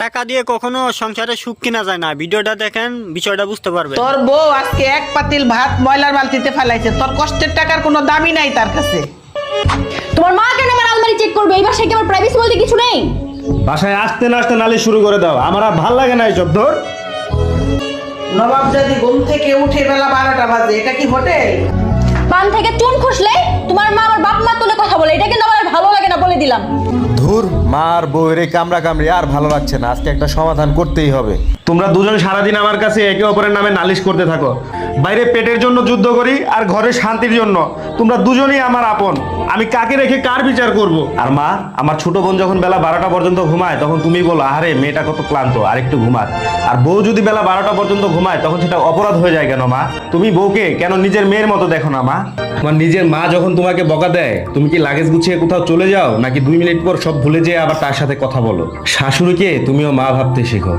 টাকা দিয়ে কখনো সংসারে সুখ কিনা যায় না। ভিডিওটা দেখেন, বিষয়টা বুঝতে পারবে। তোর বউ আজকে এক পাতিল ভাত ময়লার বালতিতে ফেলাইছে, তোর কষ্টের টাকার কোনো দামই নাই তার কাছে। তোমার মা কেন আমার আলমারি চেক করবে? এই বাসায় কি আমার প্রাইভেসি বলতে কিছু নেই? বাসায় আসতে না আসতে নালিশ শুরু করে দাও, আমার আর ভাল লাগে না এইসব। ধর নবাব যদি ঘুম থেকে উঠে বেলা 12টা বাজে, এটা কি হোটেল? পান থেকে চুন খুসলে তোমার মা আমার বাপ মা তুলে কথা বলে, এটা কিন্তু আমার ভালো লাগে না, বলে দিলাম। ধুর, মার বউয়ের কামড়া কামড়ি আর ভালো লাগছে না, আজকে একটা সমাধান করতেই হবে। তোমরা দুজন সারাদিন আমার কাছে একে অপরের নামে নালিশ করতে থাকো। বাইরে পেটের জন্য যুদ্ধ করি আর ঘরে শান্তির জন্য। তোমরা দুজনেই আমার আপন, আমি কাকে রেখে কার বিচার করব? আর মা, আমার ছোট বোন যখন বেলা 12টা পর্যন্ত ঘুমায় তখন তুমি বলো আরে মেয়েটা কত ক্লান্ত, আর একটু ঘুমাক। আর বউ যদি বেলা 12টা পর্যন্ত ঘুমায় তখন সেটা অপরাধ হয়ে যায় কেন মা? তুমি বউকে কেন নিজের মেয়ের মতো দেখো না মা? তোমার নিজের মা যখন তোমাকে বকা দেয়, তুমি কি লাগেজ গুছিয়ে কোথাও চলে যাও, নাকি 2 মিনিট পর সব ভুলে যেয়ে আবার তার সাথে কথা বলো? শাশুড়িকে তুমিও মা ভাবতে শেখো।